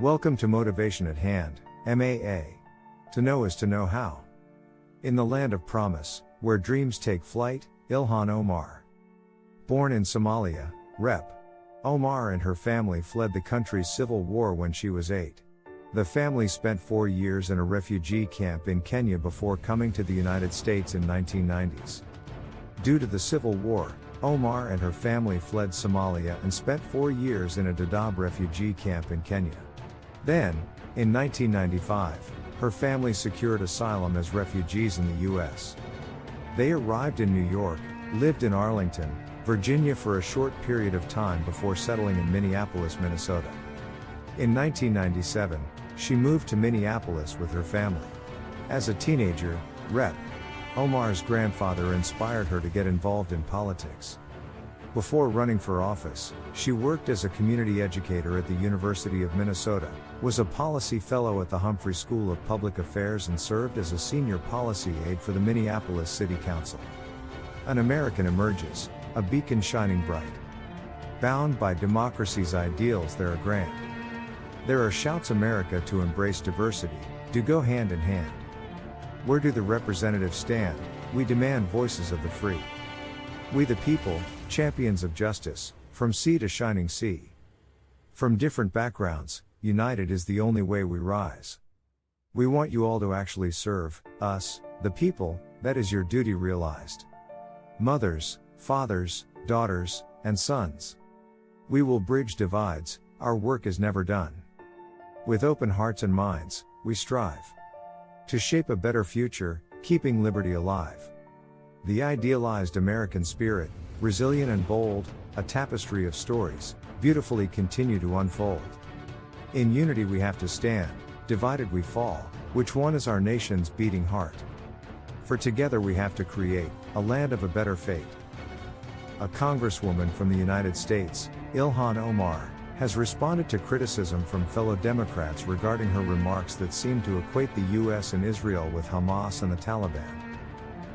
Welcome to Motivation at Hand, MAA. To know is to know how. In the land of promise, where dreams take flight, Ilhan Omar. Born in Somalia, Rep. Omar and her family fled the country's civil war when she was 8. The family spent 4 years in a refugee camp in Kenya before coming to the United States in 1990s. Due to the civil war, Omar and her family fled Somalia and spent 4 years in a Dadaab refugee camp in Kenya. Then, in 1995, her family secured asylum as refugees in the U.S. They arrived in New York, lived in Arlington, Virginia for a short period of time before settling in Minneapolis, Minnesota. In 1997, she moved to Minneapolis with her family. As a teenager, Rep. Omar's grandfather inspired her to get involved in politics. Before running for office, she worked as a community educator at the University of Minnesota, was a policy fellow at the Humphrey School of Public Affairs and served as a senior policy aide for the Minneapolis City Council. An American emerges, a beacon shining bright. Bound by democracy's ideals, there are grand. There are shouts America to embrace diversity, do go hand in hand. Where do the representatives stand? We demand voices of the free. We the people, champions of justice, from sea to shining sea. From different backgrounds, united is the only way we rise. We want you all to actually serve us, the people, that is your duty realized. Mothers, fathers, daughters, and sons. We will bridge divides, our work is never done. With open hearts and minds, we strive to shape a better future, keeping liberty alive. The idealized American spirit, resilient and bold, a tapestry of stories, beautifully continue to unfold. In unity we have to stand, divided we fall, which one is our nation's beating heart? For together we have to create, a land of a better fate. A congresswoman from the United States, Ilhan Omar, has responded to criticism from fellow Democrats regarding her remarks that seem to equate the U.S. and Israel with Hamas and the Taliban.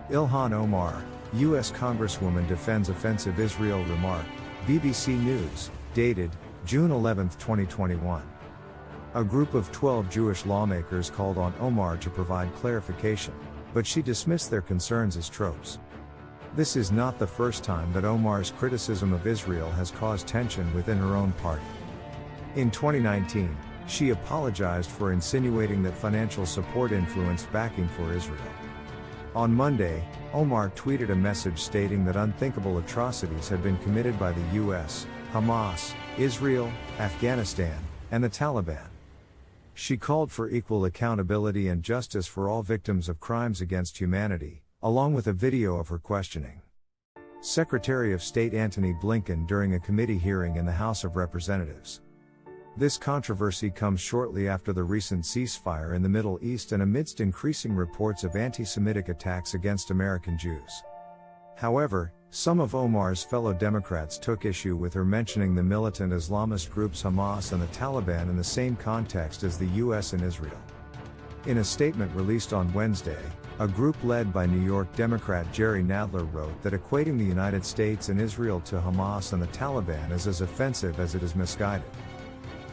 Ilhan Omar, U.S. Congresswoman defends offensive Israel remark, BBC News, dated June 11, 2021. A group of 12 Jewish lawmakers called on Omar to provide clarification, but she dismissed their concerns as tropes. This is not the first time that Omar's criticism of Israel has caused tension within her own party. In 2019, she apologized for insinuating that financial support influenced backing for Israel. On Monday, Omar tweeted a message stating that unthinkable atrocities had been committed by the U.S., Hamas, Israel, Afghanistan, and the Taliban. She called for equal accountability and justice for all victims of crimes against humanity, along with a video of her questioning Secretary of State Antony Blinken during a committee hearing in the House of Representatives. This controversy comes shortly after the recent ceasefire in the Middle East and amidst increasing reports of anti-Semitic attacks against American Jews. However, some of Omar's fellow Democrats took issue with her mentioning the militant Islamist groups Hamas and the Taliban in the same context as the U.S. and Israel. In a statement released on Wednesday, a group led by New York Democrat Jerry Nadler wrote that equating the United States and Israel to Hamas and the Taliban is as offensive as it is misguided.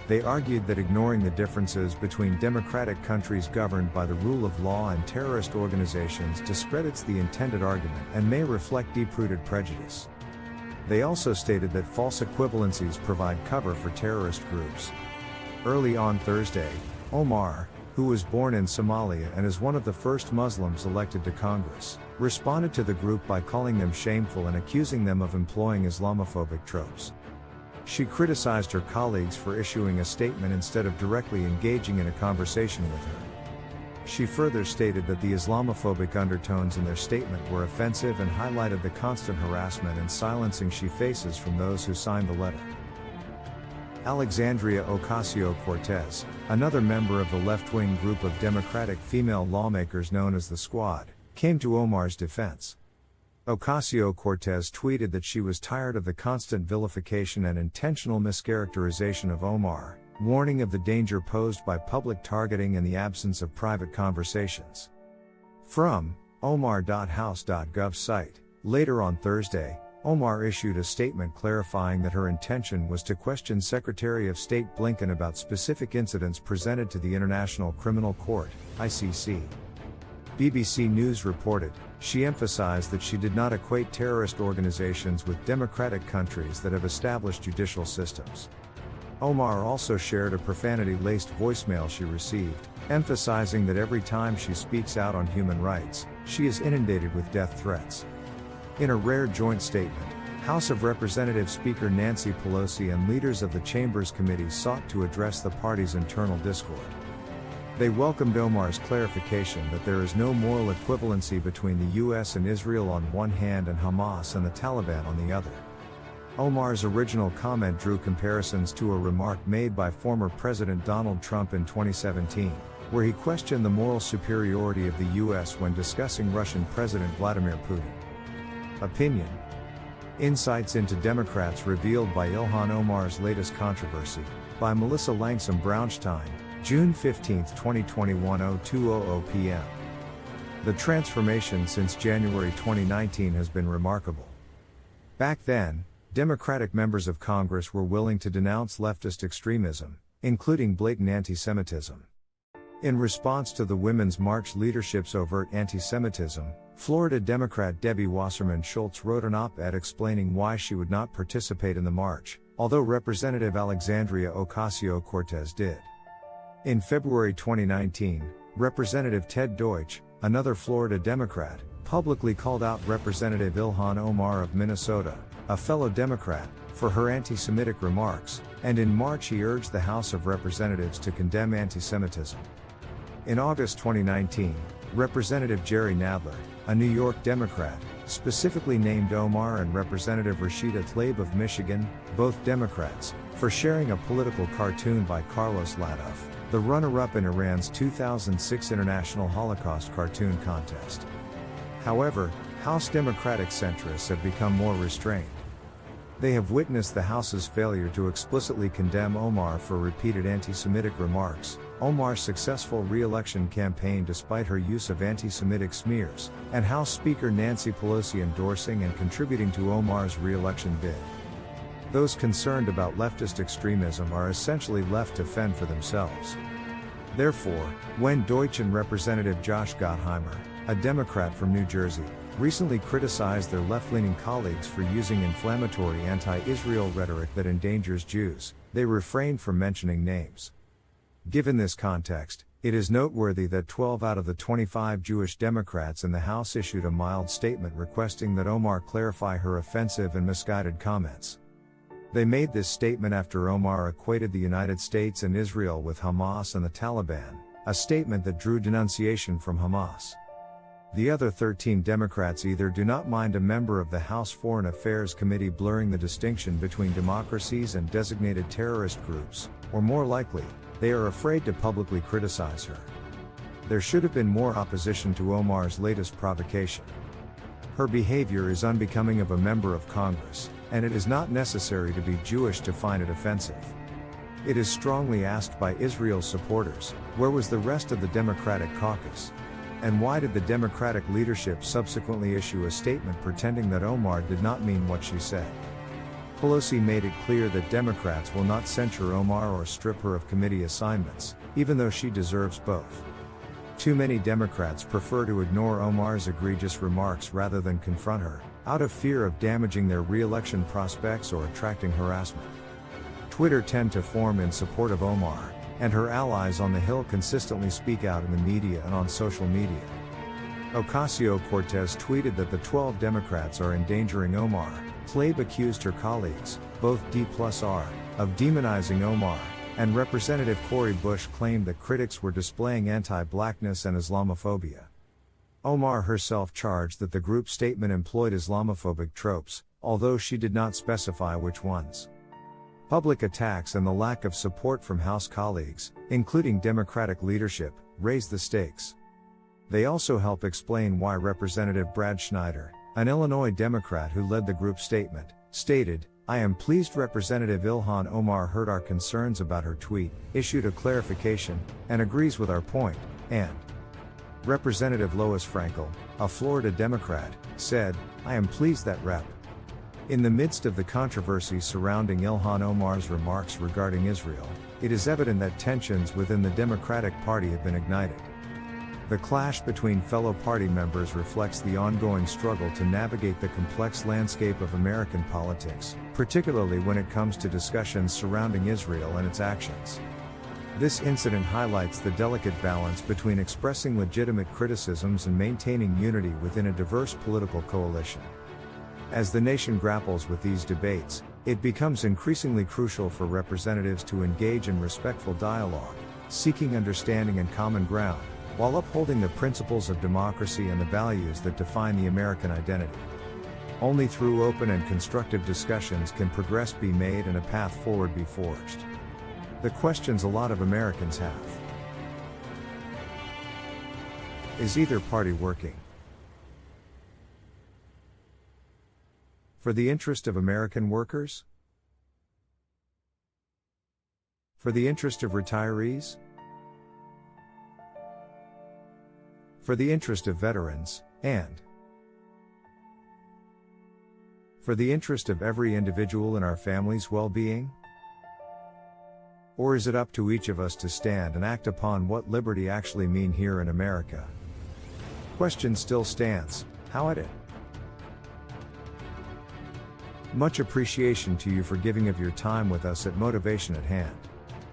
They argued that ignoring the differences between democratic countries governed by the rule of law and terrorist organizations discredits the intended argument and may reflect deep-rooted prejudice. They also stated that false equivalencies provide cover for terrorist groups. Early on Thursday, Omar, who was born in Somalia and is one of the first Muslims elected to Congress, responded to the group by calling them shameful and accusing them of employing Islamophobic tropes. She criticized her colleagues for issuing a statement instead of directly engaging in a conversation with her. She further stated that the Islamophobic undertones in their statement were offensive and highlighted the constant harassment and silencing she faces from those who signed the letter. Alexandria-Ocasio-Cortez, another member of the left-wing group of Democratic female lawmakers known as the Squad, came to Omar's defense. Ocasio-Cortez tweeted that she was tired of the constant vilification and intentional mischaracterization of Omar, warning of the danger posed by public targeting and the absence of private conversations. From omar.house.gov site, later on Thursday, Omar issued a statement clarifying that her intention was to question Secretary of State Blinken about specific incidents presented to the International Criminal Court, ICC. BBC News reported, she emphasized that she did not equate terrorist organizations with democratic countries that have established judicial systems. Omar also shared a profanity-laced voicemail she received, emphasizing that every time she speaks out on human rights, she is inundated with death threats. In a rare joint statement, House of Representatives Speaker Nancy Pelosi and leaders of the Chamber's committees sought to address the party's internal discord. They welcomed Omar's clarification that there is no moral equivalency between the U.S. and Israel on one hand and Hamas and the Taliban on the other. Omar's original comment drew comparisons to a remark made by former President Donald Trump in 2017, where he questioned the moral superiority of the U.S. when discussing Russian President Vladimir Putin. Opinion. Insights into Democrats revealed by Ilhan Omar's latest controversy, by Melissa Langsam Brownstein, June 15, 2021 02:00 p.m. The transformation since January 2019 has been remarkable. Back then, Democratic members of Congress were willing to denounce leftist extremism, including blatant anti-Semitism. In response to the Women's March leadership's overt anti-Semitism, Florida Democrat Debbie Wasserman Schultz wrote an op-ed explaining why she would not participate in the march, although Representative Alexandria Ocasio-Cortez did. In February 2019, Representative Ted Deutsch, another Florida Democrat, publicly called out Representative Ilhan Omar of Minnesota, a fellow Democrat, for her anti-Semitic remarks, and in March he urged the House of Representatives to condemn anti-Semitism. In August 2019, Representative Jerry Nadler, a New York Democrat, specifically named Omar and Representative Rashida Tlaib of Michigan, both Democrats, for sharing a political cartoon by Carlos Ladov, the runner-up in Iran's 2006 International Holocaust Cartoon Contest. However, House Democratic centrists have become more restrained. They have witnessed the House's failure to explicitly condemn Omar for repeated anti-Semitic remarks, Omar's successful re-election campaign despite her use of anti-Semitic smears, and House Speaker Nancy Pelosi endorsing and contributing to Omar's re-election bid. Those concerned about leftist extremism are essentially left to fend for themselves. Therefore, when Deutsch and Representative Josh Gottheimer, a Democrat from New Jersey, recently criticized their left-leaning colleagues for using inflammatory anti-Israel rhetoric that endangers Jews, they refrained from mentioning names. Given this context, it is noteworthy that 12 out of the 25 Jewish Democrats in the House issued a mild statement requesting that Omar clarify her offensive and misguided comments. They made this statement after Omar equated the United States and Israel with Hamas and the Taliban, a statement that drew denunciation from Hamas. The other 13 Democrats either do not mind a member of the House Foreign Affairs Committee blurring the distinction between democracies and designated terrorist groups, or more likely, they are afraid to publicly criticize her. There should have been more opposition to Omar's latest provocation. Her behavior is unbecoming of a member of Congress, and it is not necessary to be Jewish to find it offensive. It is strongly asked by Israel's supporters, where was the rest of the Democratic caucus? And why did the Democratic leadership subsequently issue a statement pretending that Omar did not mean what she said? Pelosi made it clear that Democrats will not censure Omar or strip her of committee assignments, even though she deserves both. Too many Democrats prefer to ignore Omar's egregious remarks rather than confront her, out of fear of damaging their re-election prospects or attracting harassment. Twitter tend to form in support of Omar, and her allies on the Hill consistently speak out in the media and on social media. Ocasio-Cortez tweeted that the 12 Democrats are endangering Omar. Tlaib accused her colleagues, both D+R, of demonizing Omar, and Representative Cori Bush claimed that critics were displaying anti-blackness and Islamophobia. Omar herself charged that the group statement employed Islamophobic tropes, although she did not specify which ones. Public attacks and the lack of support from House colleagues, including Democratic leadership, raise the stakes. They also help explain why Representative Brad Schneider, an Illinois Democrat who led the group statement, stated, "I am pleased Representative Ilhan Omar heard our concerns about her tweet, issued a clarification, and agrees with our point," and Representative Lois Frankel, a Florida Democrat, said, "I am pleased that Rep. In the midst of the controversy surrounding Ilhan Omar's remarks regarding Israel, it is evident that tensions within the Democratic Party have been ignited. The clash between fellow party members reflects the ongoing struggle to navigate the complex landscape of American politics, particularly when it comes to discussions surrounding Israel and its actions. This incident highlights the delicate balance between expressing legitimate criticisms and maintaining unity within a diverse political coalition. As the nation grapples with these debates, it becomes increasingly crucial for representatives to engage in respectful dialogue, seeking understanding and common ground, while upholding the principles of democracy and the values that define the American identity. Only through open and constructive discussions can progress be made and a path forward be forged. The questions a lot of Americans have. Is either party working for the interest of American workers? For the interest of retirees? For the interest of veterans, and for the interest of every individual in our family's well-being? Or is it up to each of us to stand and act upon what liberty actually mean here in America? Question still stands, how at it? Much appreciation to you for giving of your time with us at Motivation at Hand.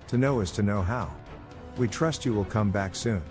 To know is to know how. We trust you will come back soon.